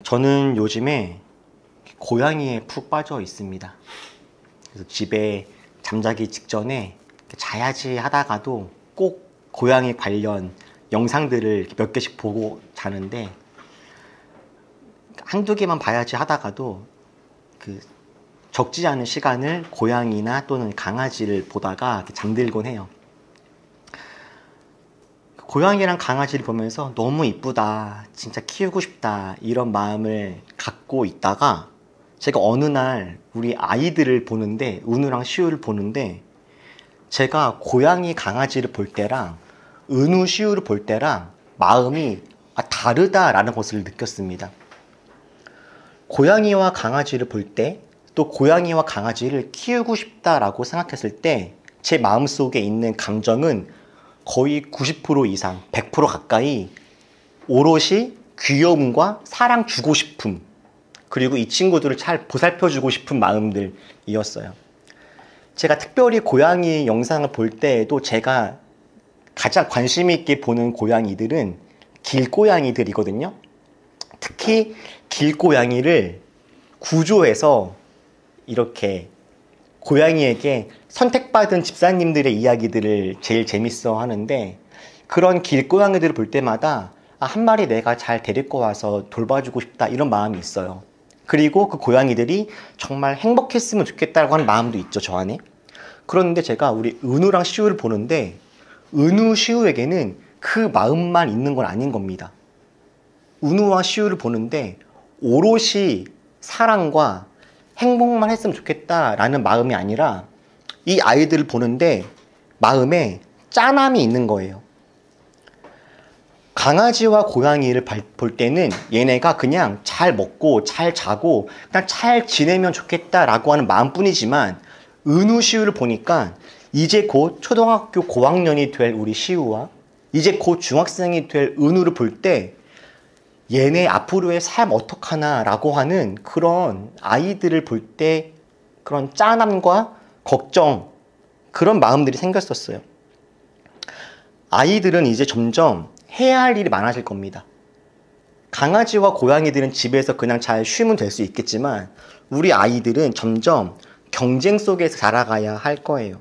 저는 요즘에 고양이에 푹 빠져 있습니다. 그래서 집에 잠자기 직전에 자야지 하다가도 꼭 고양이 관련 영상들을 몇 개씩 보고 자는데, 한두 개만 봐야지 하다가도 적지 않은 시간을 고양이나 또는 강아지를 보다가 잠들곤 해요. 고양이랑 강아지를 보면서 너무 이쁘다, 진짜 키우고 싶다, 이런 마음을 갖고 있다가 제가 어느 날 우리 아이들을 보는데, 은우랑 시우를 보는데, 제가 고양이 강아지를 볼 때랑 은우 시우를 볼 때랑 마음이 다르다라는 것을 느꼈습니다. 고양이와 강아지를 볼 때, 또 고양이와 강아지를 키우고 싶다라고 생각했을 때 제 마음속에 있는 감정은 거의 90% 이상, 100% 가까이 오롯이 귀여움과 사랑 주고 싶음, 그리고 이 친구들을 잘 보살펴주고 싶은 마음들이었어요. 제가 특별히 고양이 영상을 볼 때에도 제가 가장 관심 있게 보는 고양이들은 길고양이들이거든요. 특히 길고양이를 구조해서 이렇게 고양이에게 선택받은 집사님들의 이야기들을 제일 재밌어 하는데, 그런 길고양이들을 볼 때마다 한 마리 내가 잘 데리고 와서 돌봐주고 싶다, 이런 마음이 있어요. 그리고 그 고양이들이 정말 행복했으면 좋겠다고 하는 마음도 있죠, 저 안에. 그런데 제가 우리 은우랑 시우를 보는데, 은우, 시우에게는 그 마음만 있는 건 아닌 겁니다. 은우와 시우를 보는데 오롯이 사랑과 행복만 했으면 좋겠다라는 마음이 아니라, 이 아이들을 보는데 마음에 짠함이 있는 거예요. 강아지와 고양이를 볼 때는 얘네가 그냥 잘 먹고 잘 자고 그냥 잘 지내면 좋겠다라고 하는 마음뿐이지만, 은우 시우를 보니까 이제 곧 초등학교 고학년이 될 우리 시우와 이제 곧 중학생이 될 은우를 볼 때 얘네 앞으로의 삶 어떡하나 라고 하는 그런 아이들을 볼 때 그런 짠함과 걱정, 그런 마음들이 생겼었어요. 아이들은 이제 점점 해야 할 일이 많아질 겁니다. 강아지와 고양이들은 집에서 그냥 잘 쉬면 될 수 있겠지만, 우리 아이들은 점점 경쟁 속에서 자라가야 할 거예요.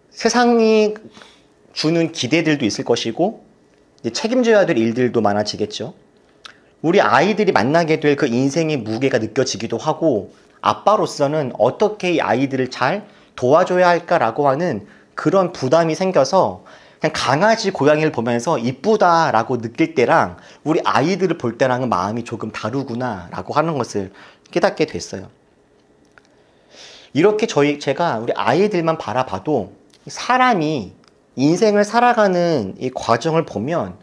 세상이 주는 기대들도 있을 것이고, 책임져야 될 일들도 많아지겠죠. 우리 아이들이 만나게 될 그 인생의 무게가 느껴지기도 하고, 아빠로서는 어떻게 이 아이들을 잘 도와줘야 할까라고 하는 그런 부담이 생겨서 그냥 강아지, 고양이를 보면서 이쁘다라고 느낄 때랑 우리 아이들을 볼 때랑은 마음이 조금 다르구나라고 하는 것을 깨닫게 됐어요. 이렇게 제가 우리 아이들만 바라봐도 사람이 인생을 살아가는 이 과정을 보면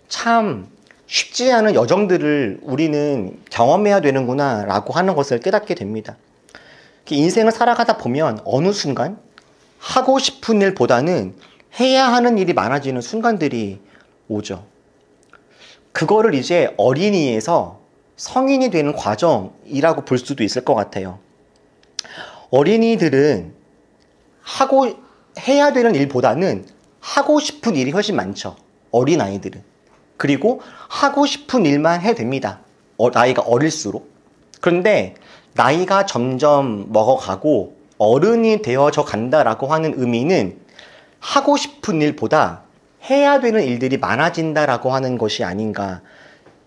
참 쉽지 않은 여정들을 우리는 경험해야 되는구나 라고 하는 것을 깨닫게 됩니다. 인생을 살아가다 보면 어느 순간 하고 싶은 일보다는 해야 하는 일이 많아지는 순간들이 오죠. 그거를 이제 어린이에서 성인이 되는 과정이라고 볼 수도 있을 것 같아요. 어린이들은 해야 되는 일보다는 하고 싶은 일이 훨씬 많죠. 어린아이들은. 그리고 하고 싶은 일만 해도 됩니다. 나이가 어릴수록. 그런데 나이가 점점 먹어가고 어른이 되어져 간다라고 하는 의미는 하고 싶은 일보다 해야 되는 일들이 많아진다라고 하는 것이 아닌가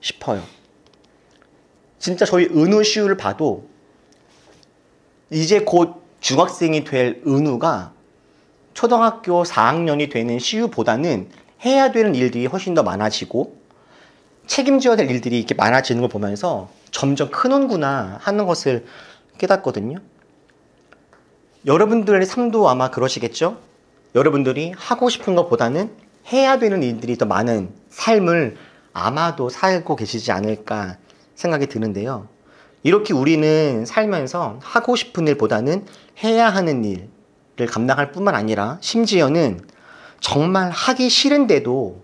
싶어요. 진짜 저희 은우 시우를 봐도 이제 곧 중학생이 될 은우가 초등학교 4학년이 되는 시우보다는 해야 되는 일들이 훨씬 더 많아지고 책임져야 될 일들이 이렇게 많아지는 걸 보면서 점점 크는구나 하는 것을 깨닫거든요. 여러분들의 삶도 아마 그러시겠죠? 여러분들이 하고 싶은 것보다는 해야 되는 일들이 더 많은 삶을 아마도 살고 계시지 않을까 생각이 드는데요. 이렇게 우리는 살면서 하고 싶은 일보다는 해야 하는 일을 감당할 뿐만 아니라, 심지어는 정말 하기 싫은데도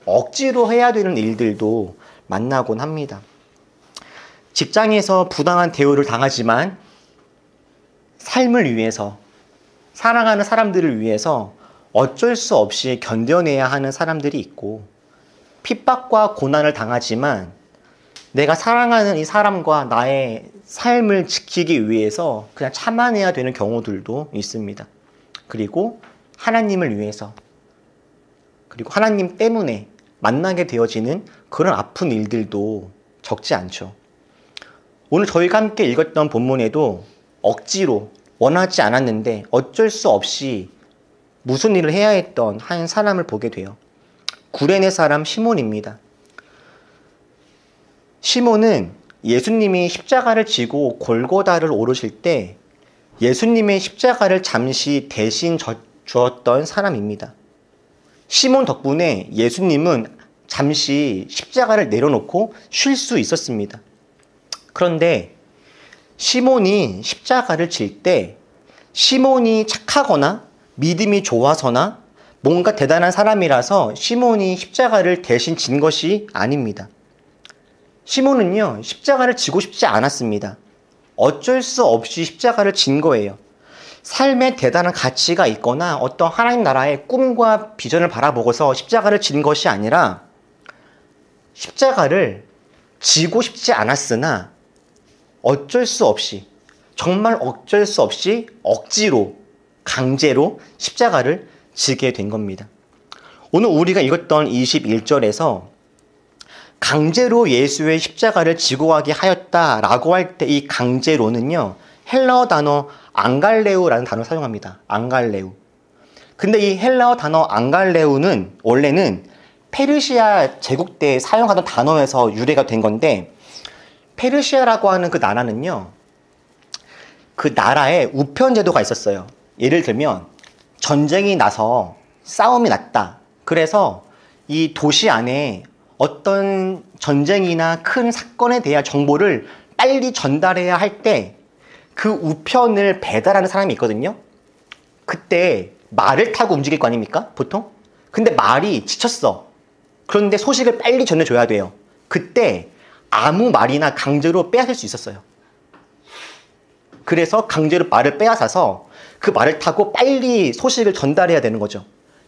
억지로 해야 되는 일들도 만나곤 합니다. 직장에서 부당한 대우를 당하지만 삶을 위해서, 사랑하는 사람들을 위해서 어쩔 수 없이 견뎌내야 하는 사람들이 있고, 핍박과 고난을 당하지만 내가 사랑하는 이 사람과 나의 삶을 지키기 위해서 그냥 참아내야 되는 경우들도 있습니다. 그리고 하나님을 위해서, 그리고 하나님 때문에 만나게 되어지는 그런 아픈 일들도 적지 않죠. 오늘 저희가 함께 읽었던 본문에도 억지로 원하지 않았는데 어쩔 수 없이 무슨 일을 해야 했던 한 사람을 보게 돼요. 구레네 사람 시몬입니다. 시몬은 예수님이 십자가를 지고 골고다를 오르실 때 예수님의 십자가를 잠시 대신 주었던 사람입니다. 시몬 덕분에 예수님은 잠시 십자가를 내려놓고 쉴 수 있었습니다. 그런데 시몬이 십자가를 질 때 시몬이 착하거나 믿음이 좋아서나 뭔가 대단한 사람이라서 시몬이 십자가를 대신 진 것이 아닙니다. 시몬은요, 십자가를 지고 싶지 않았습니다. 어쩔 수 없이 십자가를 진 거예요. 삶에 대단한 가치가 있거나 어떤 하나님 나라의 꿈과 비전을 바라보고서 십자가를 진 것이 아니라 십자가를 지고 싶지 않았으나 어쩔 수 없이, 정말 어쩔 수 없이 억지로, 강제로 십자가를 지게 된 겁니다. 오늘 우리가 읽었던 21절에서 강제로 예수의 십자가를 지고 가게 하였다라고 할 때 이 강제로는요, 헬라어 단어 앙갈레우라는 단어를 사용합니다. 앙갈레우. 근데 이 헬라어 단어 앙갈레우는 원래는 페르시아 제국 때 사용하던 단어에서 유래가 된 건데, 페르시아라고 하는 그 나라는요, 그 나라에 우편 제도가 있었어요. 예를 들면 전쟁이 나서 싸움이 났다. 그래서 이 도시 안에 어떤 전쟁이나 큰 사건에 대한 정보를 빨리 전달해야 할 때 그 우편을 배달하는 사람이 있거든요. 그때 말을 타고 움직일 거 아닙니까? 보통? 근데 말이 지쳤어. 그런데 소식을 빨리 전해줘야 돼요. 그때 아무 말이나 강제로 빼앗을 수 있었어요. 그래서 강제로 말을 빼앗아서 그 말을 타고 빨리 소식을 전달해야 되는 거죠.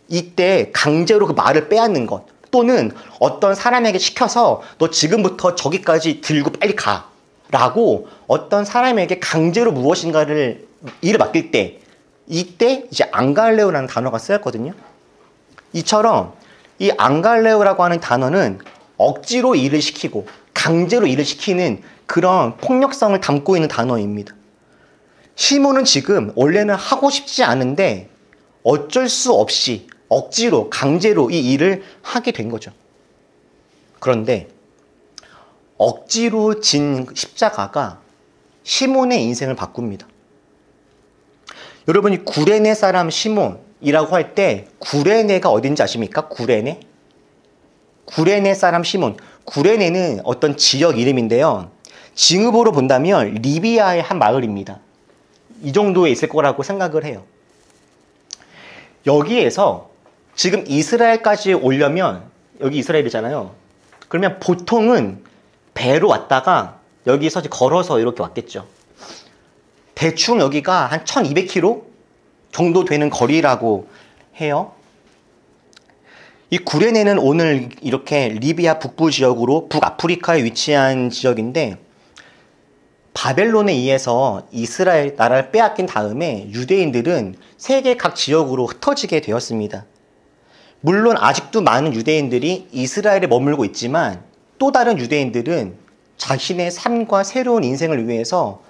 이때 강제로 그 말을 빼앗는 것, 또는 어떤 사람에게 시켜서 너 지금부터 저기까지 들고 빨리 가 라고 어떤 사람에게 강제로 무엇인가를 일을 맡길 때, 이때 이제 앙갈레오라는 단어가 쓰였거든요. 이처럼 이 앙갈레오라고 하는 단어는 억지로 일을 시키고 강제로 일을 시키는 그런 폭력성을 담고 있는 단어입니다. 시몬은 지금 원래는 하고 싶지 않은데 어쩔 수 없이 억지로 강제로 이 일을 하게 된 거죠. 그런데 억지로 진 십자가가 시몬의 인생을 바꿉니다. 여러분이 구레네 사람 시몬이라고 할 때 구레네가 어딘지 아십니까? 구레네? 구레네 사람 시몬. 구레네는 어떤 지역 이름인데요. 징후보로 본다면 리비아의 한 마을입니다. 이 정도에 있을 거라고 생각을 해요. 여기에서 지금 이스라엘까지 오려면, 여기 이스라엘이잖아요. 그러면 보통은 배로 왔다가 여기서 걸어서 이렇게 왔겠죠. 대충 여기가 한 1200km 정도 되는 거리라고 해요. 이 구레네는 오늘 이렇게 리비아 북부 지역으로 북아프리카에 위치한 지역인데, 바벨론에 의해서 이스라엘 나라를 빼앗긴 다음에 유대인들은 세계 각 지역으로 흩어지게 되었습니다. 물론 아직도 많은 유대인들이 이스라엘에 머물고 있지만 또 다른 유대인들은 자신의 삶과 새로운 인생을 위해서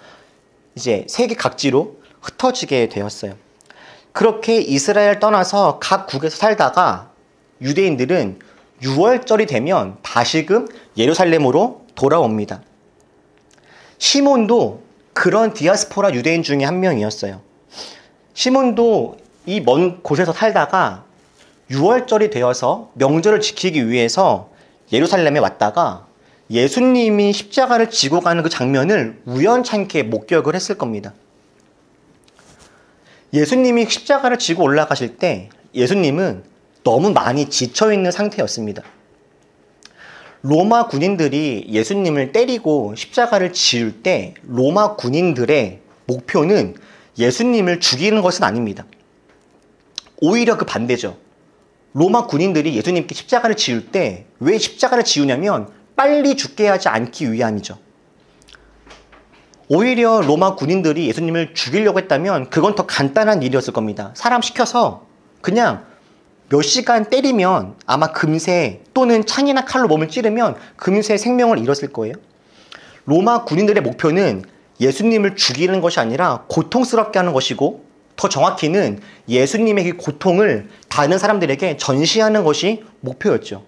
이제 세계 각지로 흩어지게 되었어요. 그렇게 이스라엘 떠나서 각 국에서 살다가 유대인들은 6월절이 되면 다시금 예루살렘으로 돌아옵니다. 시몬도 그런 디아스포라 유대인 중에 한 명이었어요. 시몬도 이 먼 곳에서 살다가 6월절이 되어서 명절을 지키기 위해서 예루살렘에 왔다가 예수님이 십자가를 지고 가는 그 장면을 우연찮게 목격을 했을 겁니다. 예수님이 십자가를 지고 올라가실 때 예수님은 너무 많이 지쳐있는 상태였습니다. 로마 군인들이 예수님을 때리고 십자가를 지을 때 로마 군인들의 목표는 예수님을 죽이는 것은 아닙니다. 오히려 그 반대죠. 로마 군인들이 예수님께 십자가를 지을 때 왜 십자가를 지우냐면 빨리 죽게 하지 않기 위함이죠. 오히려 로마 군인들이 예수님을 죽이려고 했다면 그건 더 간단한 일이었을 겁니다. 사람 시켜서 그냥 몇 시간 때리면 아마 금세, 또는 창이나 칼로 몸을 찌르면 금세 생명을 잃었을 거예요. 로마 군인들의 목표는 예수님을 죽이는 것이 아니라 고통스럽게 하는 것이고, 더 정확히는 예수님의 그 고통을 다른 사람들에게 전시하는 것이 목표였죠.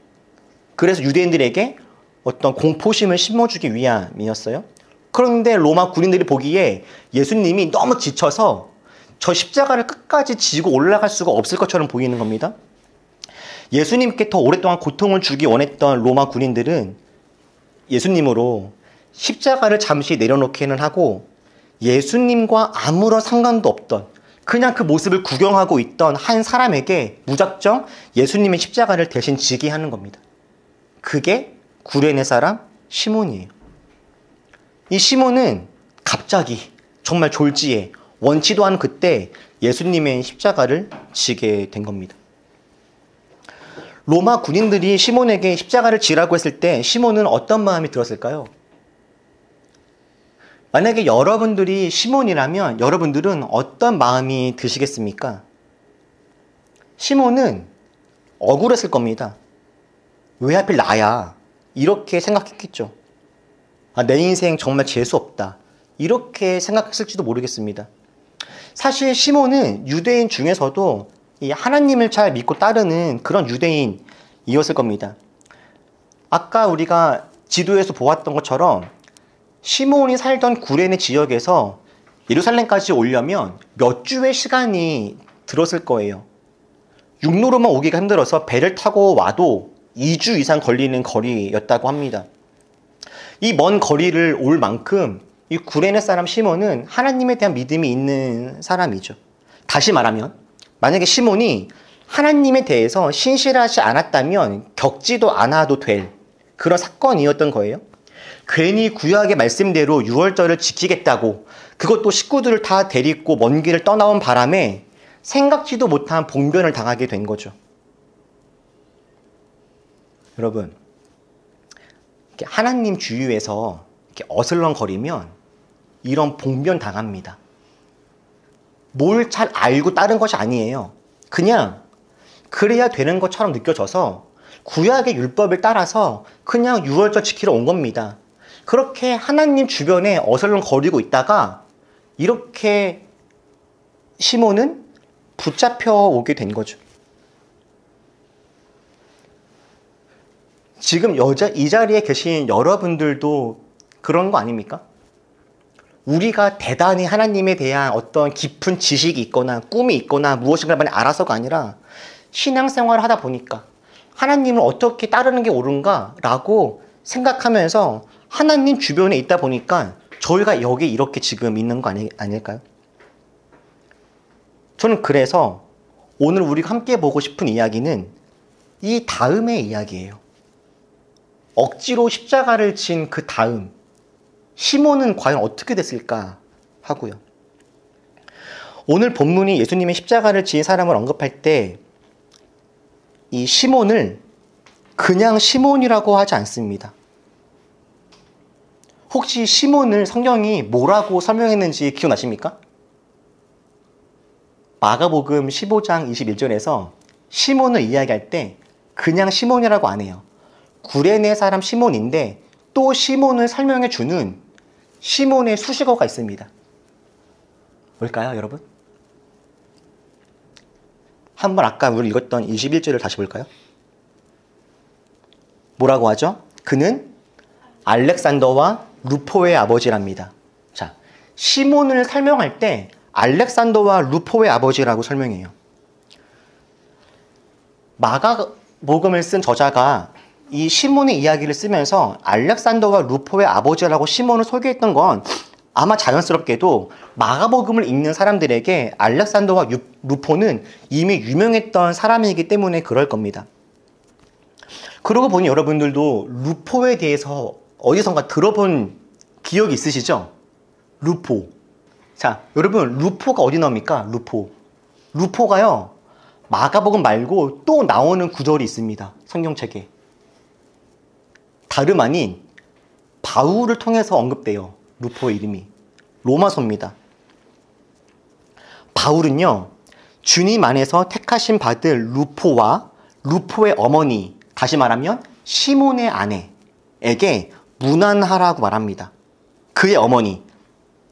그래서 유대인들에게 어떤 공포심을 심어주기 위함이었어요. 그런데 로마 군인들이 보기에 예수님이 너무 지쳐서 저 십자가를 끝까지 지고 올라갈 수가 없을 것처럼 보이는 겁니다. 예수님께 더 오랫동안 고통을 주기 원했던 로마 군인들은 예수님으로 십자가를 잠시 내려놓기는 하고, 예수님과 아무런 상관도 없던 그냥 그 모습을 구경하고 있던 한 사람에게 무작정 예수님의 십자가를 대신 지게 하는 겁니다. 그게 구레네 사람 시몬이에요. 이 시몬은 갑자기 정말 졸지에 원치도 않은 그때 예수님의 십자가를 지게 된 겁니다. 로마 군인들이 시몬에게 십자가를 지라고 했을 때 시몬은 어떤 마음이 들었을까요? 만약에 여러분들이 시몬이라면 여러분들은 어떤 마음이 드시겠습니까? 시몬은 억울했을 겁니다. 왜 하필 나야? 이렇게 생각했겠죠. 아, 내 인생 정말 재수없다. 이렇게 생각했을지도 모르겠습니다. 사실 시몬은 유대인 중에서도 이 하나님을 잘 믿고 따르는 그런 유대인이었을 겁니다. 아까 우리가 지도에서 보았던 것처럼 시몬이 살던 구레네 지역에서 예루살렘까지 오려면 몇 주의 시간이 들었을 거예요. 육로로만 오기가 힘들어서 배를 타고 와도 2주 이상 걸리는 거리였다고 합니다. 이 먼 거리를 올 만큼 이 구레네 사람 시몬은 하나님에 대한 믿음이 있는 사람이죠. 다시 말하면 만약에 시몬이 하나님에 대해서 신실하지 않았다면 겪지도 않아도 될 그런 사건이었던 거예요. 괜히 구약의 말씀대로 유월절을 지키겠다고, 그것도 식구들을 다 데리고 먼 길을 떠나온 바람에 생각지도 못한 봉변을 당하게 된 거죠. 여러분, 하나님 주위에서 이렇게 어슬렁거리면 이런 봉변 당합니다. 뭘 잘 알고 따른 것이 아니에요. 그냥 그래야 되는 것처럼 느껴져서 구약의 율법을 따라서 그냥 유월절 지키러 온 겁니다. 그렇게 하나님 주변에 어슬렁거리고 있다가 이렇게 시몬은 붙잡혀 오게 된 거죠. 지금 이 자리에 계신 여러분들도 그런 거 아닙니까? 우리가 대단히 하나님에 대한 어떤 깊은 지식이 있거나 꿈이 있거나 무엇인가 많이 알아서가 아니라 신앙생활을 하다 보니까 하나님을 어떻게 따르는 게 옳은가 라고 생각하면서 하나님 주변에 있다 보니까 저희가 여기 이렇게 지금 있는 거 아닐까요? 저는 그래서 오늘 우리가 함께 보고 싶은 이야기는 이 다음의 이야기예요. 억지로 십자가를 진 그 다음 시몬은 과연 어떻게 됐을까 하고요. 오늘 본문이 예수님의 십자가를 지은 사람을 언급할 때 이 시몬을 그냥 시몬이라고 하지 않습니다. 혹시 시몬을 성경이 뭐라고 설명했는지 기억나십니까? 마가복음 15장 21절에서 시몬을 이야기할 때 그냥 시몬이라고 안 해요. 구레네 사람 시몬인데 또 시몬을 설명해 주는 시몬의 수식어가 있습니다. 뭘까요, 여러분? 한번 아까 우리 읽었던 21절을 다시 볼까요? 뭐라고 하죠? 그는 알렉산더와 루포의 아버지랍니다. 자, 시몬을 설명할 때 알렉산더와 루포의 아버지라고 설명해요. 마가복음을 쓴 저자가 이 시몬의 이야기를 쓰면서 알렉산더와 루포의 아버지라고 시몬을 소개했던 건 아마 자연스럽게도 마가복음을 읽는 사람들에게 알렉산더와 루포는 이미 유명했던 사람이기 때문에 그럴 겁니다. 그러고 보니 여러분들도 루포에 대해서 어디선가 들어본 기억이 있으시죠? 루포. 자, 여러분 루포가 어디 나옵니까? 루포가요, 마가복음 말고 또 나오는 구절이 있습니다. 성경책에. 다름 아닌 바울을 통해서 언급돼요. 루포의 이름이. 로마서입니다. 바울은요, 주님 안에서 택하심 받을 루포와 루포의 어머니, 다시 말하면 시몬의 아내에게 문안하라고 말합니다. 그의 어머니,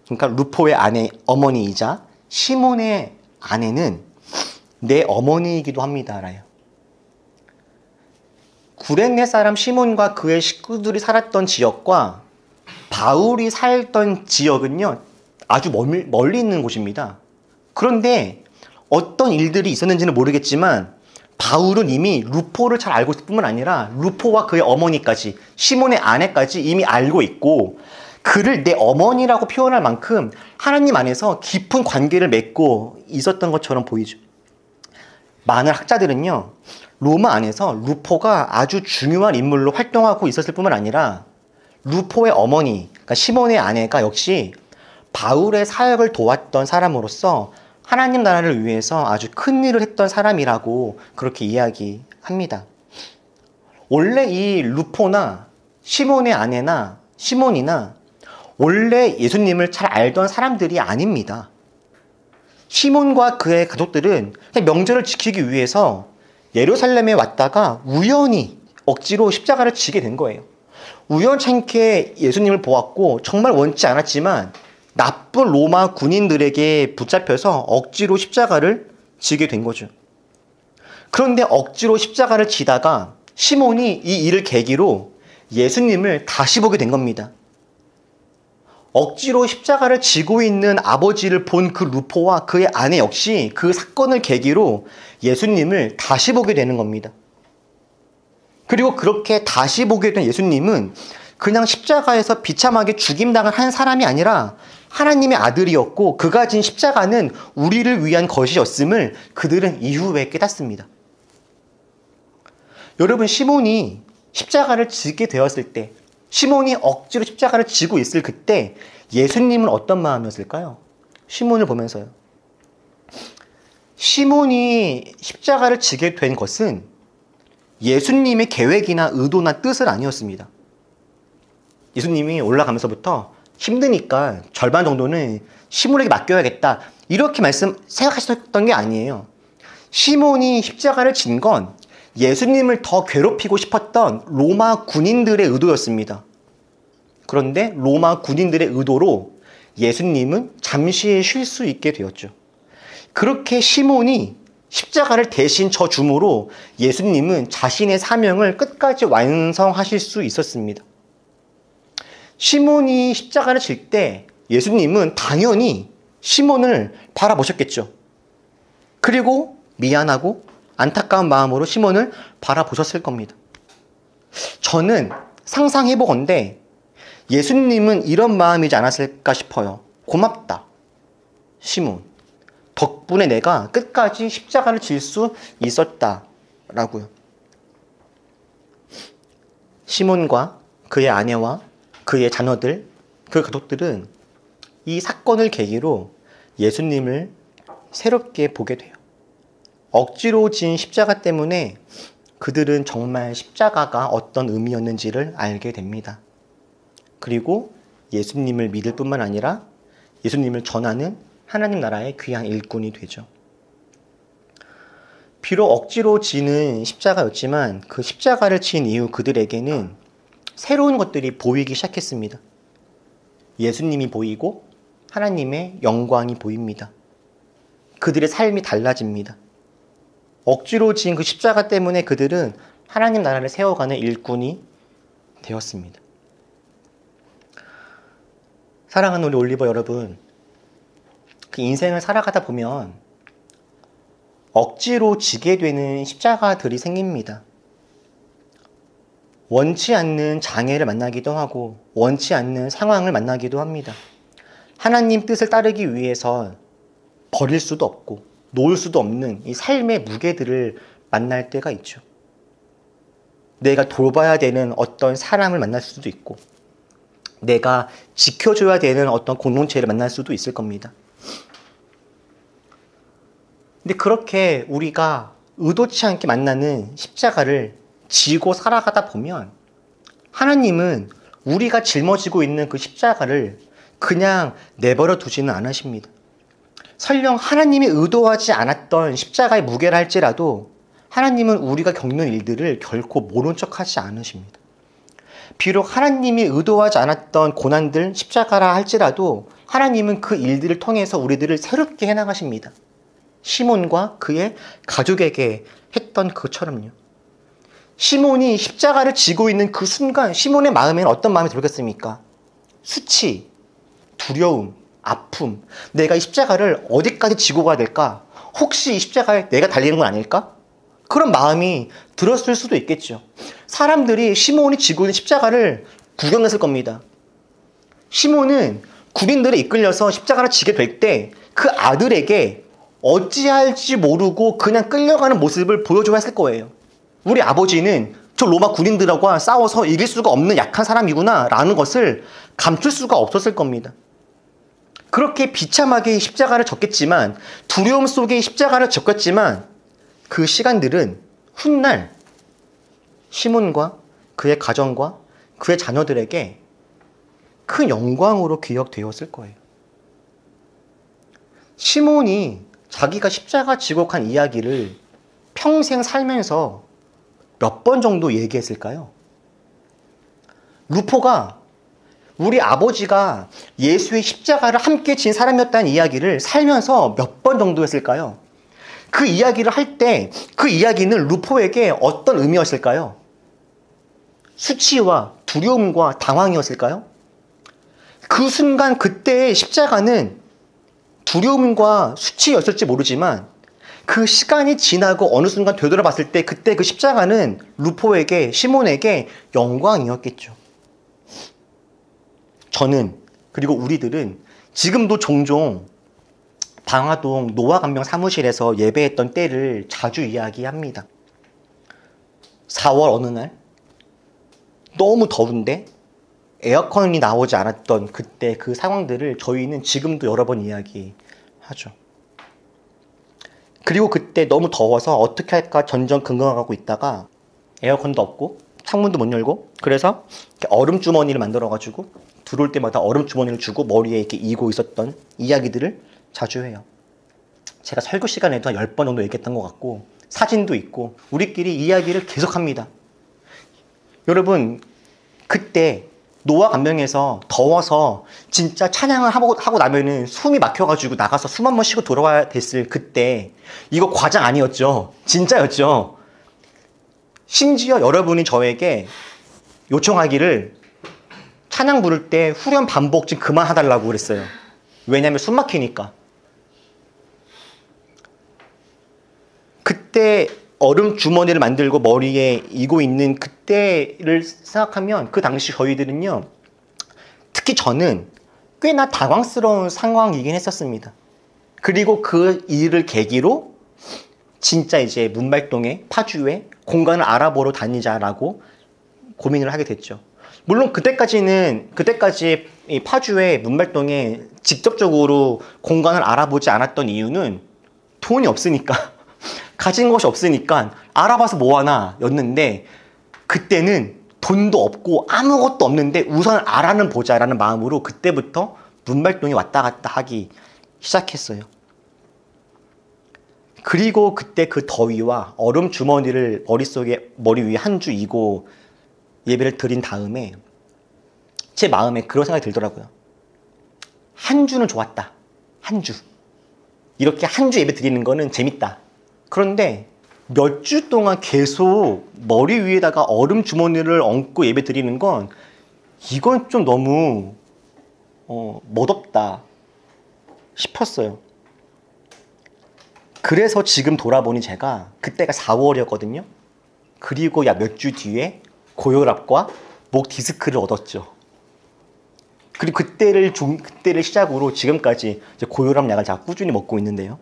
그러니까 루포의 아내, 어머니이자 시몬의 아내는 내 어머니이기도 합니다. 라요. 구레네 사람 시몬과 그의 식구들이 살았던 지역과 바울이 살던 지역은요, 아주 멀리 있는 곳입니다. 그런데 어떤 일들이 있었는지는 모르겠지만 바울은 이미 루포를 잘 알고 있을 뿐만 아니라 루포와 그의 어머니까지, 시몬의 아내까지 이미 알고 있고, 그를 내 어머니라고 표현할 만큼 하나님 안에서 깊은 관계를 맺고 있었던 것처럼 보이죠. 많은 학자들은요, 로마 안에서 루포가 아주 중요한 인물로 활동하고 있었을 뿐만 아니라 루포의 어머니, 그러니까 시몬의 아내가 역시 바울의 사역을 도왔던 사람으로서 하나님 나라를 위해서 아주 큰 일을 했던 사람이라고 그렇게 이야기합니다. 원래 이 루포나 시몬의 아내나 시몬이나 원래 예수님을 잘 알던 사람들이 아닙니다. 시몬과 그의 가족들은 명절을 지키기 위해서 예루살렘에 왔다가 우연히 억지로 십자가를 지게 된 거예요. 우연찮게 예수님을 보았고 정말 원치 않았지만 나쁜 로마 군인들에게 붙잡혀서 억지로 십자가를 지게 된 거죠. 그런데 억지로 십자가를 지다가 시몬이 이 일을 계기로 예수님을 다시 보게 된 겁니다. 억지로 십자가를 지고 있는 아버지를 본 그 루포와 그의 아내 역시 그 사건을 계기로 예수님을 다시 보게 되는 겁니다. 그리고 그렇게 다시 보게 된 예수님은 그냥 십자가에서 비참하게 죽임당한 한 사람이 아니라 하나님의 아들이었고, 그가 진 십자가는 우리를 위한 것이었음을 그들은 이후에 깨닫습니다. 여러분, 시몬이 십자가를 지게 되었을 때, 시몬이 억지로 십자가를 지고 있을 그때 예수님은 어떤 마음이었을까요? 시몬을 보면서요. 시몬이 십자가를 지게 된 것은 예수님의 계획이나 의도나 뜻은 아니었습니다. 예수님이 올라가면서부터 힘드니까 절반 정도는 시몬에게 맡겨야겠다, 이렇게 생각하셨던 게 아니에요. 시몬이 십자가를 진 건 예수님을 더 괴롭히고 싶었던 로마 군인들의 의도였습니다. 그런데 로마 군인들의 의도로 예수님은 잠시 쉴 수 있게 되었죠. 그렇게 시몬이 십자가를 대신 져줌으로 예수님은 자신의 사명을 끝까지 완성하실 수 있었습니다. 시몬이 십자가를 질 때 예수님은 당연히 시몬을 바라보셨겠죠. 그리고 미안하고 안타까운 마음으로 시몬을 바라보셨을 겁니다. 저는 상상해보건대 예수님은 이런 마음이지 않았을까 싶어요. 고맙다, 시몬. 덕분에 내가 끝까지 십자가를 질 수 있었다라고요. 시몬과 그의 아내와 그의 자녀들, 그 가족들은 이 사건을 계기로 예수님을 새롭게 보게 돼요. 억지로 진 십자가 때문에 그들은 정말 십자가가 어떤 의미였는지를 알게 됩니다. 그리고 예수님을 믿을 뿐만 아니라 예수님을 전하는 하나님 나라의 귀한 일꾼이 되죠. 비록 억지로 지는 십자가였지만 그 십자가를 진 이후 그들에게는 새로운 것들이 보이기 시작했습니다. 예수님이 보이고 하나님의 영광이 보입니다. 그들의 삶이 달라집니다. 억지로 지은 그 십자가 때문에 그들은 하나님 나라를 세워가는 일꾼이 되었습니다. 사랑하는 우리 올리버 여러분, 그 인생을 살아가다 보면 억지로 지게 되는 십자가들이 생깁니다. 원치 않는 장애를 만나기도 하고 원치 않는 상황을 만나기도 합니다. 하나님 뜻을 따르기 위해서 버릴 수도 없고 놓을 수도 없는 이 삶의 무게들을 만날 때가 있죠. 내가 돌봐야 되는 어떤 사람을 만날 수도 있고 내가 지켜줘야 되는 어떤 공동체를 만날 수도 있을 겁니다. 근데 그렇게 우리가 의도치 않게 만나는 십자가를 지고 살아가다 보면 하나님은 우리가 짊어지고 있는 그 십자가를 그냥 내버려 두지는 않으십니다. 설령 하나님이 의도하지 않았던 십자가의 무게를 할지라도 하나님은 우리가 겪는 일들을 결코 모른 척하지 않으십니다. 비록 하나님이 의도하지 않았던 고난들, 십자가라 할지라도 하나님은 그 일들을 통해서 우리들을 새롭게 해나가십니다. 시몬과 그의 가족에게 했던 그것처럼요. 시몬이 십자가를 지고 있는 그 순간 시몬의 마음에는 어떤 마음이 들겠습니까? 수치, 두려움, 아픔. 내가 이 십자가를 어디까지 지고 가야 될까? 혹시 이 십자가에 내가 달리는 건 아닐까? 그런 마음이 들었을 수도 있겠죠. 사람들이 시몬이 지고 있는 십자가를 구경했을 겁니다. 시몬은 군인들에 이끌려서 십자가를 지게 될 때 그 아들에게 어찌할지 모르고 그냥 끌려가는 모습을 보여줘야 했을 거예요. 우리 아버지는 저 로마 군인들하고 싸워서 이길 수가 없는 약한 사람이구나 라는 것을 감출 수가 없었을 겁니다. 그렇게 비참하게 십자가를 졌겠지만, 두려움 속에 십자가를 졌겠지만, 그 시간들은 훗날 시몬과 그의 가정과 그의 자녀들에게 큰 영광으로 기억되었을 거예요. 시몬이 자기가 십자가 지고 간 이야기를 평생 살면서 몇 번 정도 얘기했을까요? 루포가 우리 아버지가 예수의 십자가를 함께 진 사람이었다는 이야기를 살면서 몇 번 정도 했을까요? 그 이야기를 할 때 그 이야기는 루포에게 어떤 의미였을까요? 수치와 두려움과 당황이었을까요? 그 순간 그때의 십자가는 두려움과 수치였을지 모르지만 그 시간이 지나고 어느 순간 되돌아봤을 때 그때 그 십자가는 루포에게, 시몬에게 영광이었겠죠. 저는, 그리고 우리들은 지금도 종종 방화동 노아간병 사무실에서 예배했던 때를 자주 이야기합니다. 4월 어느 날 너무 더운데 에어컨이 나오지 않았던 그때 그 상황들을 저희는 지금도 여러 번 이야기하죠. 그리고 그때 너무 더워서 어떻게 할까 전전긍긍하고 있다가 에어컨도 없고 창문도 못 열고, 그래서 얼음 주머니를 만들어가지고 들어올 때마다 얼음 주머니를 주고 머리에 이렇게 이고 있었던 이야기들을 자주 해요. 제가 설교 시간에도 한 10번 정도 얘기했던 것 같고 사진도 있고 우리끼리 이야기를 계속합니다. 여러분, 그때 노아 간병에서 더워서 진짜 찬양을 하고 나면은 숨이 막혀가지고 나가서 숨 한 번 쉬고 돌아와야 됐을 그때 이거 과장 아니었죠. 진짜였죠. 심지어 여러분이 저에게 요청하기를 찬양 부를 때 후렴 반복 좀 그만해달라고 그랬어요. 왜냐면 숨 막히니까. 그때 얼음 주머니를 만들고 머리에 이고 있는 그때를 생각하면 그 당시 저희들은요, 특히 저는 꽤나 당황스러운 상황이긴 했었습니다. 그리고 그 일을 계기로 진짜 이제 문말동에, 파주에 공간을 알아보러 다니자라고 고민을 하게 됐죠. 물론 그때까지 이 파주에 문말동에 직접적으로 공간을 알아보지 않았던 이유는 돈이 없으니까 가진 것이 없으니까 알아봐서 뭐하나 였는데, 그때는 돈도 없고 아무것도 없는데 우선 알아는 보자라는 마음으로 그때부터 문말동에 왔다 갔다 하기 시작했어요. 그리고 그때 그 더위와 얼음 주머니를 머리 위에 한 주 이고 예배를 드린 다음에 제 마음에 그런 생각이 들더라고요. 한 주는 좋았다. 한 주. 이렇게 한 주 예배 드리는 거는 재밌다. 그런데 몇 주 동안 계속 머리 위에다가 얼음 주머니를 얹고 예배 드리는 건 이건 좀 너무 멋없다 싶었어요. 그래서 지금 돌아보니 제가 그때가 4월이었거든요. 그리고 약 몇 주 뒤에 고혈압과 목 디스크를 얻었죠. 그리고 그때를 시작으로 지금까지 이제 고혈압 약을 제가 꾸준히 먹고 있는데요.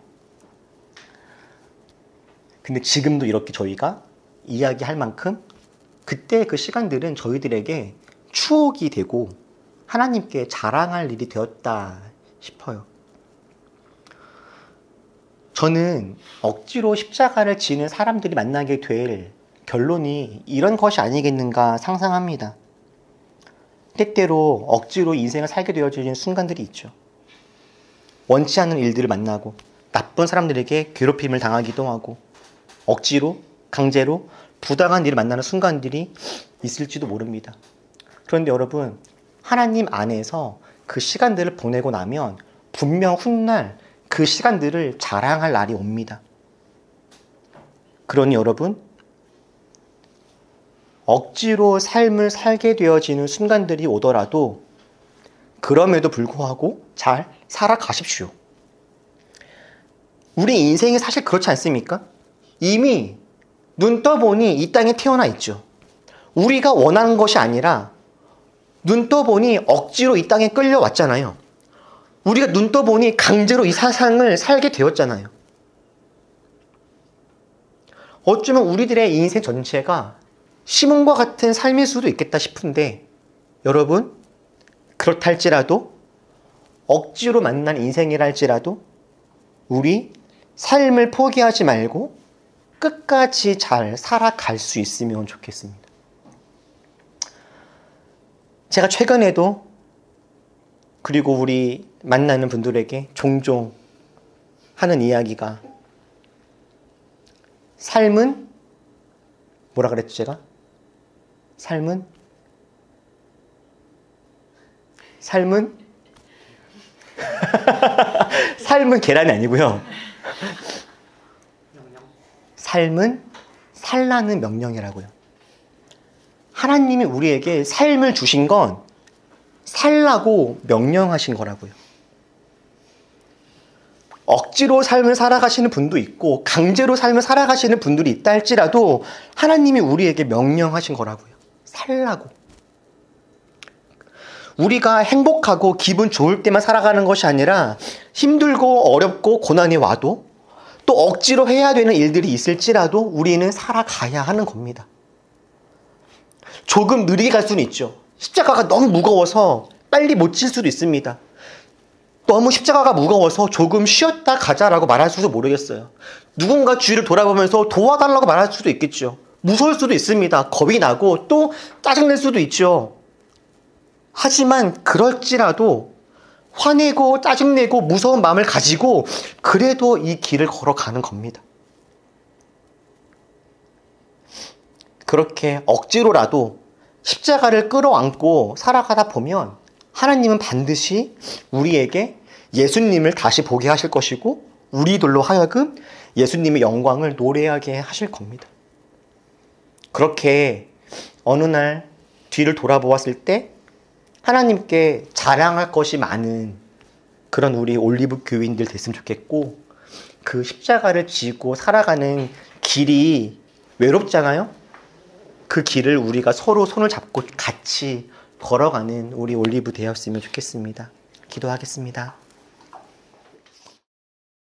근데 지금도 이렇게 저희가 이야기할 만큼 그때 그 시간들은 저희들에게 추억이 되고 하나님께 자랑할 일이 되었다 싶어요. 저는 억지로 십자가를 지는 사람들이 만나게 될 결론이 이런 것이 아니겠는가 상상합니다. 때때로 억지로 인생을 살게 되어지는 순간들이 있죠. 원치 않는 일들을 만나고 나쁜 사람들에게 괴롭힘을 당하기도 하고 억지로, 강제로 부당한 일을 만나는 순간들이 있을지도 모릅니다. 그런데 여러분, 하나님 안에서 그 시간들을 보내고 나면 분명 훗날 그 시간들을 자랑할 날이 옵니다. 그러니 여러분, 억지로 삶을 살게 되어지는 순간들이 오더라도 그럼에도 불구하고 잘 살아가십시오. 우리 인생이 사실 그렇지 않습니까? 이미 눈 떠보니 이 땅에 태어나 있죠. 우리가 원하는 것이 아니라 눈 떠보니 억지로 이 땅에 끌려왔잖아요. 우리가 눈 떠보니 강제로 이 세상을 살게 되었잖아요. 어쩌면 우리들의 인생 전체가 시몬과 같은 삶일 수도 있겠다 싶은데 여러분, 그렇다 할지라도 억지로 만난 인생이라 할지라도 우리 삶을 포기하지 말고 끝까지 잘 살아갈 수 있으면 좋겠습니다. 제가 최근에도 그리고 우리 만나는 분들에게 종종 하는 이야기가 삶은 뭐라 그랬죠 제가? 삶은 삶은 계란이 아니고요. 삶은 살라는 명령이라고요. 하나님이 우리에게 삶을 주신 건 살라고 명령하신 거라고요. 억지로 삶을 살아가시는 분도 있고 강제로 삶을 살아가시는 분들이 있다 할지라도 하나님이 우리에게 명령하신 거라고요. 살라고. 우리가 행복하고 기분 좋을 때만 살아가는 것이 아니라 힘들고 어렵고 고난이 와도 또 억지로 해야 되는 일들이 있을지라도 우리는 살아가야 하는 겁니다. 조금 느리게 갈 수는 있죠. 십자가가 너무 무거워서 빨리 못 질 수도 있습니다. 너무 십자가가 무거워서 조금 쉬었다 가자라고 말할 수도 모르겠어요. 누군가 주위를 돌아보면서 도와달라고 말할 수도 있겠죠. 무서울 수도 있습니다. 겁이 나고 또 짜증낼 수도 있죠. 하지만 그럴지라도 화내고 짜증내고 무서운 마음을 가지고 그래도 이 길을 걸어가는 겁니다. 그렇게 억지로라도 십자가를 끌어안고 살아가다 보면 하나님은 반드시 우리에게 예수님을 다시 보게 하실 것이고 우리들로 하여금 예수님의 영광을 노래하게 하실 겁니다. 그렇게 어느 날 뒤를 돌아보았을 때 하나님께 자랑할 것이 많은 그런 우리 올리브 교인들 됐으면 좋겠고 그 십자가를 지고 살아가는 길이 외롭잖아요. 그 길을 우리가 서로 손을 잡고 같이 걸어가는 우리 올리브 되었으면 좋겠습니다. 기도하겠습니다.